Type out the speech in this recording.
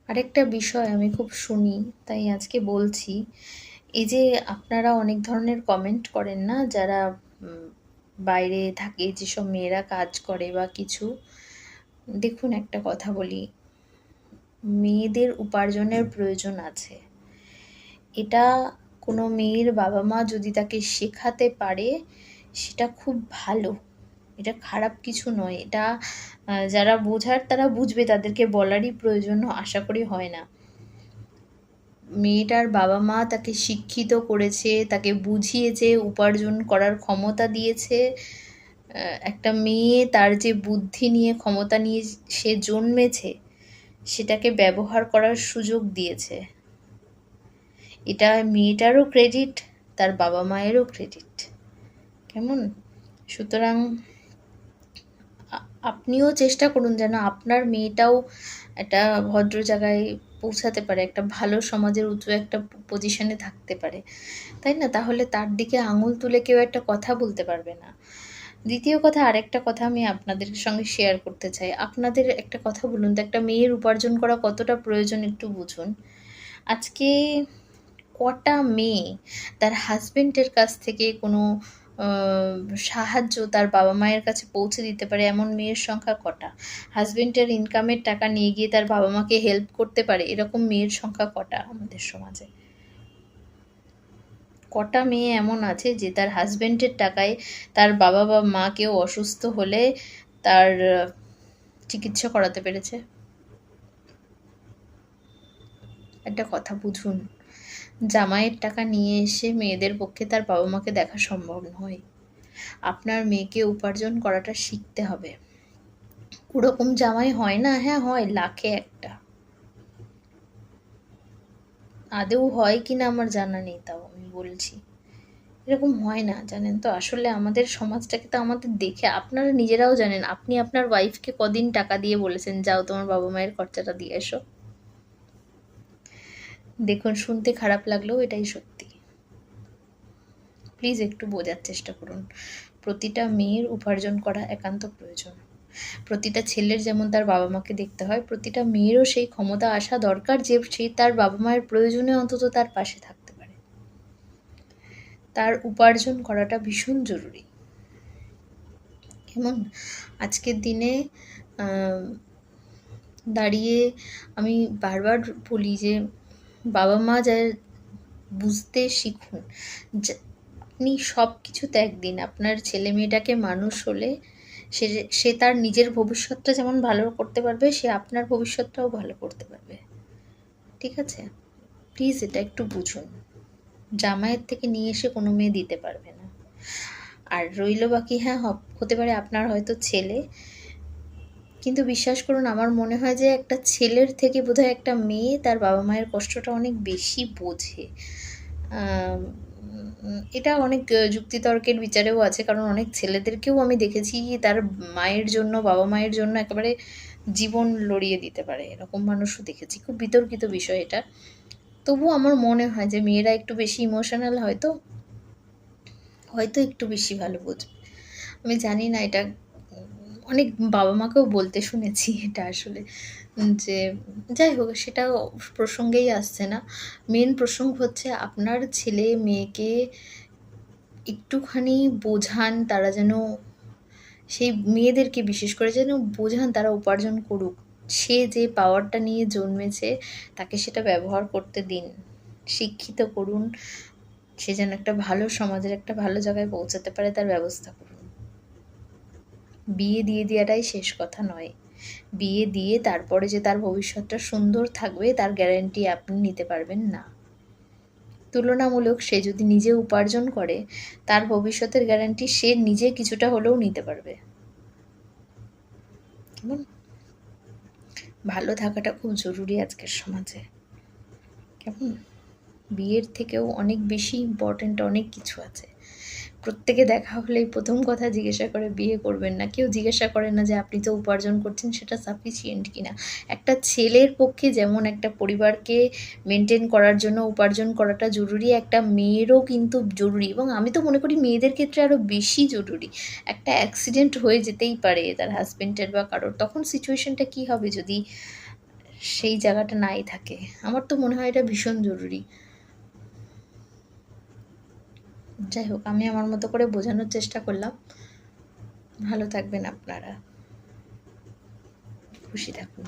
আরেকটা বিষয় আমি খুব শুনি, তাই আজকে বলছি। এই যে আপনারা অনেক ধরনের কমেন্ট করেন না, যারা উম বাইরে থাকে, যেসব মেয়েরা কাজ করে বা কিছু। দেখুন, একটা কথা বলি, মেয়েদের উপার্জনের প্রয়োজন আছে। এটা কোনো মেয়ের বাবা-মা যদি তাকে শেখাতে পারে, সেটা খুব ভালো। এটা খারাপ কিছু নয়। এটা যারা বোঝার তারা বুঝবে, তাদেরকে বলারই প্রয়োজন আশা করি হয় না। মেয়েটার বাবা-মা তাকে শিক্ষিত করেছে, তাকে বুঝিয়েছে, উপার্জন করার ক্ষমতা দিয়েছে। একটা মেয়ে তার যে বুদ্ধি নিয়ে, ক্ষমতা নিয়ে সে জন্মেছে, সেটাকে ব্যবহার করার সুযোগ দিয়েছে। এটা মেয়েটারও ক্রেডিট, তার বাবা-মায়েরও ক্রেডিট। কেমন? সুতরাং আপনিও চেষ্টা করুন যেন আপনার মেয়েটাও একটা ভদ্র জায়গায় পৌঁছাতে পারে, একটা ভালো সমাজের উঁচু একটা পজিশনে থাকতে পারে, তাই না? তাহলে তার দিকে আঙুল তুলে কেউ একটা কথা বলতে পারবে না। দ্বিতীয় কথা, আরেকটা কথা আমি আপনাদের সঙ্গে শেয়ার করতে চাই। আপনাদের একটা কথা বলুন তো, একটা মেয়ের উপার্জন করা কতটা প্রয়োজন একটু বুঝুন। আজকে কটা মেয়ে তার হাসবেন্ডের কাছ থেকে কোনো আ সাহায্য তার বাবা-মায়ের কাছে পৌঁছে দিতে পারে, এমন মেয়ের সংখ্যা কটা? হাসবেন্ডের ইনকামের টাকা নিয়ে গিয়ে তার বাবা-মাকে হেল্প করতে পারে, এরকম মেয়ের সংখ্যা কটা আমাদের সমাজে? কটা মেয়ে এমন আছে যে তার হাসবেন্ডের টাকায় তার বাবা বা মা কেউ অসুস্থ হলে তার চিকিৎসা করাতে পেরেছে? একটা কথা বুঝুন, জামাইয়ের টাকা নিয়ে এসে মেয়েদের পক্ষে তার বাবা-মাকে দেখা সম্ভব নয়। আপনার মেয়েকে উপার্জন করাটা শিখতে হবে। ওরকম জামাই হয় না? হ্যাঁ, হয়, লাখে একটা। আদৌ হয় কিনা আমার জানা নেই, তাও আমি বলছি। এরকম হয় না, জানেন তো? আসলে আমাদের সমাজটাকে তো আমাদের দেখে আপনারা নিজেরাও জানেন। আপনি আপনার ওয়াইফকে কদিন টাকা দিয়ে বলেছেন, "যাও তোমার বাবা-মায়ের খরচাটা দিয়ে এসো?" দেখুন, শুনতে খারাপ লাগলেও এটাই সত্যি। প্লিজ একটু বোঝার চেষ্টা করুন। প্রতিটা মেয়ের উপার্জন করা একান্ত প্রয়োজন। প্রতিটা ছেলের যেমন তার বাবা-মাকে দেখতে হয়, প্রতিটা মেয়েরও সেই ক্ষমতা আসা দরকার যে সে তার বাবা-মায়ের প্রয়োজনে অন্তত তার পাশে থাকতে পারে। তার উপার্জন করাটা ভীষণ জরুরি। কেমন? আজকের দিনে দাঁড়িয়ে আমি বারবার বলি যে বাবা-মা বুঝতে শিখুন। যা আপনি সব কিছু ত্যাগ দিন। আপনার ছেলে-মেয়েটাকে মানুষ হলে সে সে তার নিজের ভবিষ্যৎটা যেমন ভালো করতে পারবে, সে আপনার ভবিষ্যৎটাও ভালো করতে পারবে। ঠিক আছে? প্লিজ এটা একটু বুঝুন। জামাইয়ের থেকে নিয়ে এসে কোনো মেয়ে দিতে পারবে না। আর রইল বাকি, হ্যাঁ, হতে পারে আপনার হয়তো ছেলে, কিন্তু বিশ্বাস করুন, আমার মনে হয় যে একটা ছেলের থেকে বোধহয় একটা মেয়ে তার বাবা-মায়ের কষ্টটা অনেক বেশি বোঝে। এটা অনেক যুক্তিতর্কের বিচারেও আছে। কারণ অনেক ছেলেদেরকেও আমি দেখেছি তার মায়ের জন্য, বাবা-মায়ের জন্য একেবারে জীবন লড়িয়ে দিতে পারে। এরকম মানুষও দেখেছি। খুব বিতর্কিত বিষয় এটা। তবুও আমার মনে হয় যে মেয়েরা একটু বেশি ইমোশনাল হয়তো একটু বেশি ভালো বোঝে। আমি জানি না, এটা অনেক বাবা-মাকেও বলতে শুনেছি এটা আসলে। যে যাই হোক, সেটা প্রসঙ্গেই আসছে না। মেইন প্রসঙ্গ হচ্ছে আপনার ছেলে-মেয়েকে একটুখানি বোঝান, তারা যেন সেই মেয়েদেরকে বিশেষ করে যেন বোঝান তারা উপার্জন করুক। সে যে পাওয়ারটা নিয়ে জন্মেছে তাকে সেটা ব্যবহার করতে দিন। শিক্ষিত করুন। সে যেন একটা ভালো সমাজের একটা ভালো জায়গায় পৌঁছাতে পারে, তার ব্যবস্থা করুন। বিয়ে দিয়ে দেওয়াটাই শেষ কথা নয়। বিয়ে দিয়ে তারপরে যে তার ভবিষ্যৎটা সুন্দর থাকবে তার গ্যারান্টি আপনি নিতে পারবেন না। তুলনামূলক সে যদি নিজে উপার্জন করে, তার ভবিষ্যতের গ্যারান্টি সে নিজে কিছুটা হলেও নিতে পারবে। কেমন? ভালো থাকাটা খুব জরুরি আজকের সমাজে। কেমন? বিয়ের থেকেও অনেক বেশি ইম্পর্ট্যান্ট অনেক কিছু আছে। প্রত্যেকে দেখা হলেই প্রথম কথা জিজ্ঞাসা করে, বিয়ে করবেন না? কেউ জিজ্ঞাসা করে না যে আপনি তো উপার্জন করছেন, সেটা সাফিসিয়েন্ট কিনা। একটা ছেলের পক্ষে যেমন একটা পরিবারকে মেনটেন করার জন্য উপার্জন করাটা জরুরি, একটা মেয়েরও কিন্তু জরুরি, এবং আমি তো মনে করি মেয়েদের ক্ষেত্রে আরও বেশি জরুরি। একটা অ্যাক্সিডেন্ট হয়ে যেতেই পারে তার হাসবেন্ডের বা কারোর, তখন সিচুয়েশনটা কী হবে যদি সেই জায়গাটা নাই থাকে। আমার তো মনে হয় এটা ভীষণ জরুরি। যাই হোক, আমি আমার মতো করে বোঝানোর চেষ্টা করলাম। ভালো থাকবেন আপনারা। খুশি থাকুন।